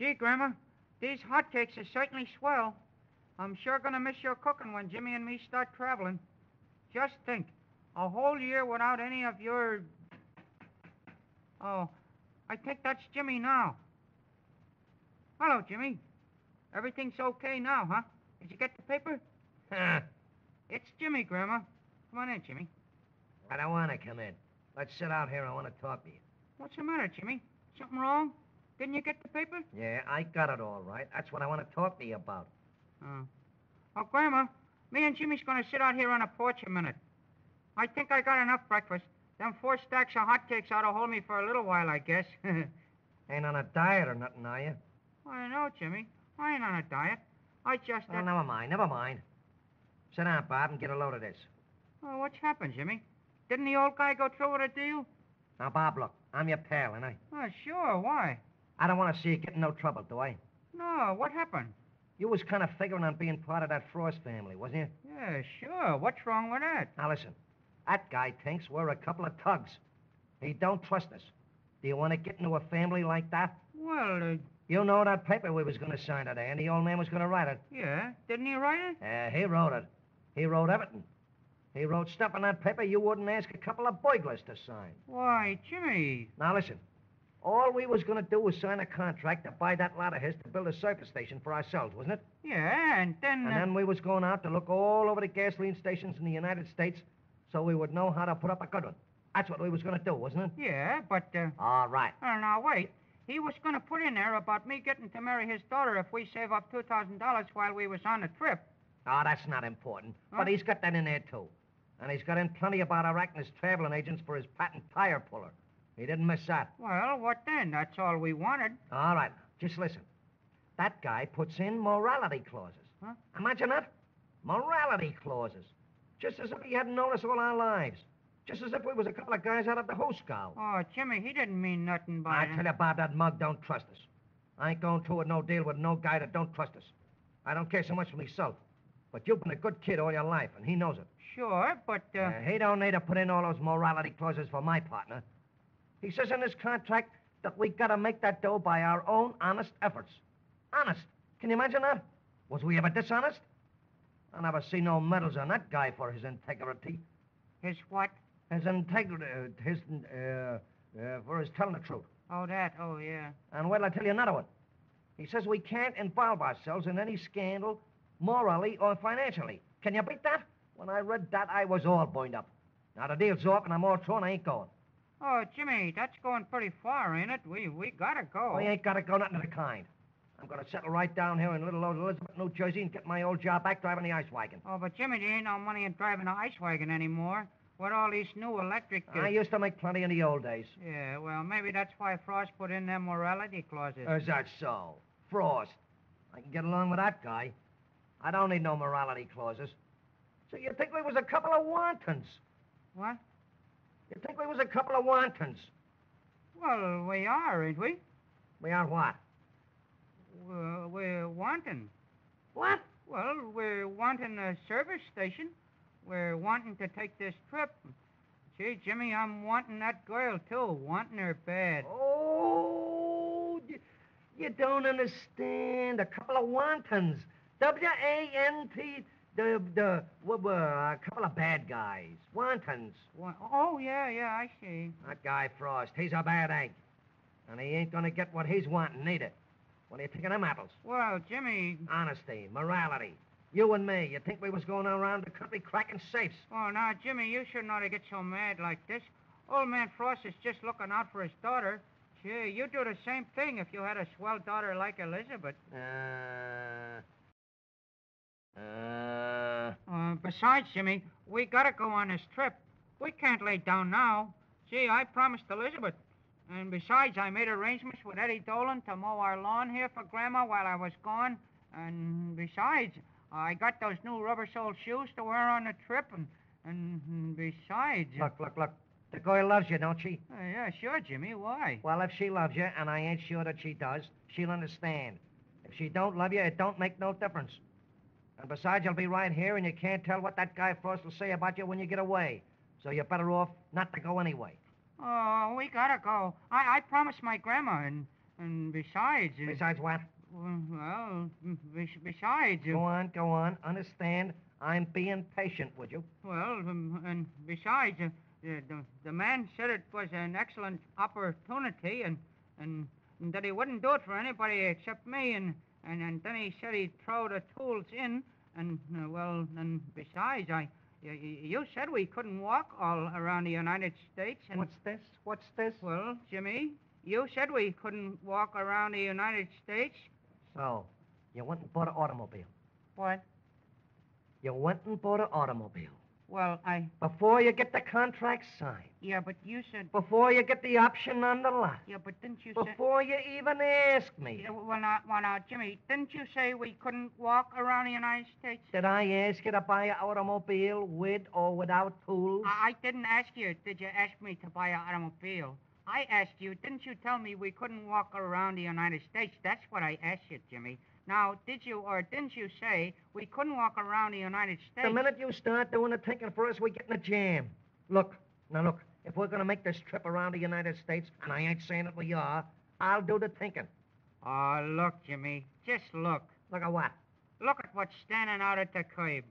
Gee, Grandma, these hotcakes are certainly swell. I'm sure gonna miss your cooking when Jimmy and me start traveling. Just think, a whole year without any of your... Oh, I think that's Jimmy now. Hello, Jimmy. Everything's okay now, huh? Did you get the paper? Huh. It's Jimmy, Grandma. Come on in, Jimmy. I don't want to come in. Let's sit out here. I want to talk to you. What's the matter, Jimmy? Something wrong? Didn't you get the paper? Yeah, I got it all right. That's what I want to talk to you about. Oh. Oh, Grandma, me and Jimmy's gonna sit out here on the porch a minute. I think I got enough breakfast. Them 4 stacks of hotcakes ought to hold me for a little while, I guess. Ain't on a diet or nothing, are you? I know, Jimmy. I ain't on a diet. I just... Oh, never mind, never mind. Sit down, Bob, and get a load of this. Oh, what's happened, Jimmy? Didn't the old guy go through with a deal? Now, Bob, look, I'm your pal, ain't I? Oh, sure. Why? I don't want to see you get in no trouble, do I? No, what happened? You was kind of figuring on being part of that Frost family, wasn't you? Yeah, sure. What's wrong with that? Now, listen. That guy thinks we're a couple of thugs. He don't trust us. Do you want to get into a family like that? Well, You know that paper we was going to sign today, and the old man was going to write it. yeah. Didn't he write it? He wrote it. He wrote everything. He wrote stuff on that paper you wouldn't ask a couple of burglars to sign. Why, Jimmy. Now, listen. All we was going to do was sign a contract to buy that lot of his to build a surface station for ourselves, wasn't it? Yeah, and then... And then we was going out to look all over the gasoline stations in the United States so we would know how to put up a good one. That's what we was going to do, wasn't it? Yeah, but... All right. Oh, now, wait. He was going to put in there about me getting to marry his daughter if we save up $2,000 while we was on the trip. Oh, that's not important. Huh? But he's got that in there, too. And he's got in plenty about Arachne's traveling agents for his patent tire puller. He didn't miss that. Well, what then? That's all we wanted. All right, just listen. That guy puts in morality clauses. Huh? Imagine that. Morality clauses. Just as if he hadn't known us all our lives. Just as if we was a couple of guys out of the Hooscow. Oh, Jimmy, he didn't mean nothing by I it. tell you, Bob, that mug don't trust us. I ain't going through with no deal with no guy that don't trust us. I don't care so much for myself. But you've been a good kid all your life, and he knows it. Sure, but... He don't need to put in all those morality clauses for my partner. He says in his contract that we gotta make that dough by our own honest efforts. Honest. Can you imagine that? Was we ever dishonest? I never see no medals on that guy for his integrity. His what? His integrity, for his telling the truth. Oh, that. Oh, yeah. And wait till I tell you another one. He says we can't involve ourselves in any scandal, morally or financially. Can you beat that? When I read that, I was all boined up. Now the deal's off and I'm all through and I ain't going. Oh, Jimmy, that's going pretty far, ain't it? We gotta go. We ain't gotta go nothing of the kind. I'm gonna settle right down here in little old Elizabeth, New Jersey, and get my old job back driving the ice wagon. Oh, but Jimmy, there ain't no money in driving an ice wagon anymore. With all these new electric... I used to make plenty in the old days. Yeah, well, maybe that's why Frost put in them morality clauses. Is that so? Frost. I can get along with that guy. I don't need no morality clauses. So you think we was a couple of wantons? What? You think we was a couple of wantons? Well, we are, ain't we? We are what? We're wanting. What? Well, we're wanting a service station. We're wanting to take this trip. Gee, Jimmy, I'm wanting that girl, too. Wanting her bad. Oh, you don't understand. A couple of wantons. W-A-N-T... a couple of bad guys. Wantons. Oh, yeah, I see. That guy Frost, he's a bad egg. And he ain't gonna get what he's wanting, neither. What are you thinking of apples? Well, Jimmy... Honesty, morality. You and me, you think we was going around the country cracking safes? Oh, now, Jimmy, you shouldn't ought to get so mad like this. Old man Frost is just looking out for his daughter. Gee, you'd do the same thing if you had a swell daughter like Elizabeth. Besides, Jimmy, we gotta go on this trip. We can't lay down now. Gee, I promised Elizabeth. And besides, I made arrangements with Eddie Dolan to mow our lawn here for Grandma while I was gone. And besides, I got those new rubber-soled shoes to wear on the trip. And besides... Look. The girl loves you, don't she? Yeah, sure, Jimmy. Why? Well, if she loves you, and I ain't sure that she does, she'll understand. If she don't love you, it don't make no difference. And besides, you'll be right here, and you can't tell what that guy Frost will say about you when you get away. So you're better off not to go anyway. Oh, we gotta go. I promised my grandma, and And besides... Besides what? Besides... Go on. Understand, I'm being patient, would you? Well, and besides, the man said it was an excellent opportunity and that he wouldn't do it for anybody except me, and then he said he'd throw the tools in, and, and besides, you said we couldn't walk all around the United States, and... What's this? Well, Jimmy, you said we couldn't walk around the United States. So, you went and bought an automobile. What? You went and bought an automobile. Well, Before you get the contract signed. Yeah, but you said... Before you get the option on the lot. Yeah, but didn't you say... Before you even ask me. Yeah, well, now, Jimmy, didn't you say we couldn't walk around the United States? Did I ask you to buy an automobile with or without tools? I didn't ask you, did you ask me to buy an automobile? I asked you, didn't you tell me we couldn't walk around the United States? That's what I asked you, Jimmy. Now, did you or didn't you say we couldn't walk around the United States? The minute you start doing the thinking for us, we get in a jam. Look, if we're going to make this trip around the United States, and I ain't saying that we are, I'll do the thinking. Oh, look, Jimmy, just look. Look at what? Look at what's standing out at the curb.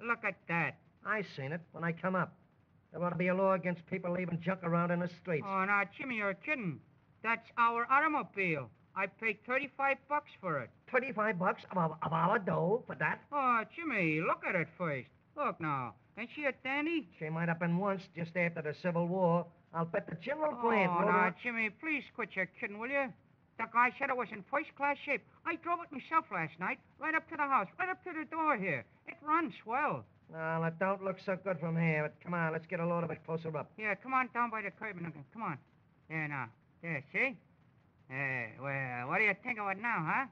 Look at that. I seen it when I come up. There ought to be a law against people leaving junk around in the streets. Oh, now, Jimmy, you're kidding. That's our automobile. I paid $35 for it. $35 of our dough for that? Oh, Jimmy, look at it first. Look now. Ain't she a dandy? She might have been once, just after the Civil War. I'll bet the General Grant... Oh, now, Jimmy, please quit your kidding, will you? The guy said it was in first-class shape. I drove it myself last night, right up to the house, right up to the door here. It runs swell. Well, it don't look so good from here, but come on, let's get a load of it closer up. Yeah, come on down by the curb and come on. There now. There, see? Well, what do you think of it now, huh?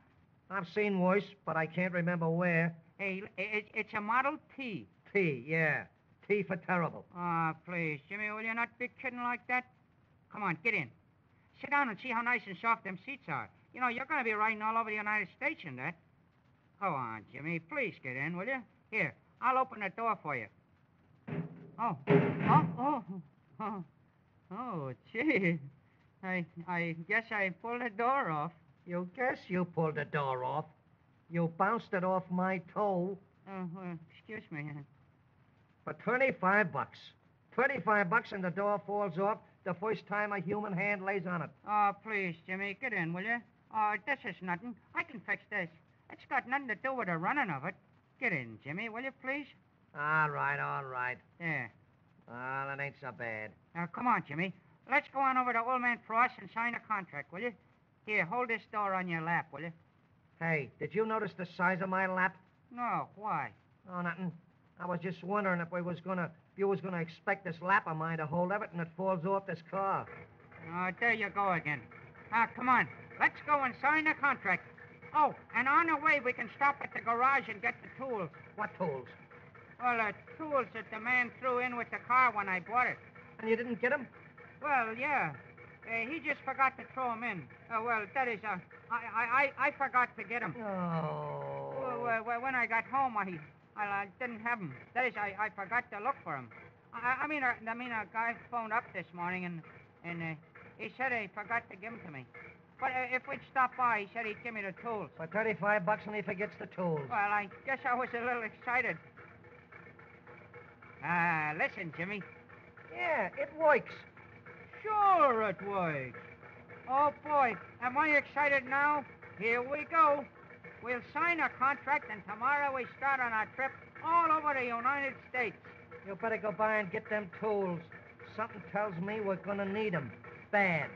I've seen worse, but I can't remember where. Hey, it's a Model T. T, yeah. T for terrible. Oh, please, Jimmy, will you not be kidding like that? Come on, get in. Sit down and see how nice and soft them seats are. You know, you're going to be riding all over the United States in that. Go on, Jimmy. Please get in, will you? Here, I'll open the door for you. Oh, gee. I guess I pulled the door off. You guess you pulled the door off. You bounced it off my toe. Excuse me. For $25. $25 and the door falls off the first time a human hand lays on it. Oh, please, Jimmy, get in, will you? Oh, this is nothing. I can fix this. It's got nothing to do with the running of it. Get in, Jimmy, will you, please? All right. There. Well, it ain't so bad. Now, come on, Jimmy. Let's go on over to Old Man Frost and sign a contract, will you? Here, hold this door on your lap, will you? Hey, did you notice the size of my lap? No, why? Oh, nothing. I was just wondering if you was gonna expect this lap of mine to hold everything that falls off this car. Oh, there you go again. Now, come on. Let's go and sign the contract. Oh, and on the way, we can stop at the garage and get the tools. What tools? Well, the tools that the man threw in with the car when I bought it. And you didn't get them? Well, yeah. He just forgot to throw them in. That is, I forgot to get them. Oh. Well, when I got home, I didn't have them. That is, I forgot to look for them. I mean, a guy phoned up this morning, and he said he forgot to give them to me. But if we'd stop by, he said he'd give me the tools. For $35 and he forgets the tools. Well, I guess I was a little excited. Listen, Jimmy. Yeah, it works. Sure it works. Oh, boy, am I excited now? Here we go. We'll sign a contract, and tomorrow we start on our trip all over the United States. You better go by and get them tools. Something tells me we're gonna need them. Bad.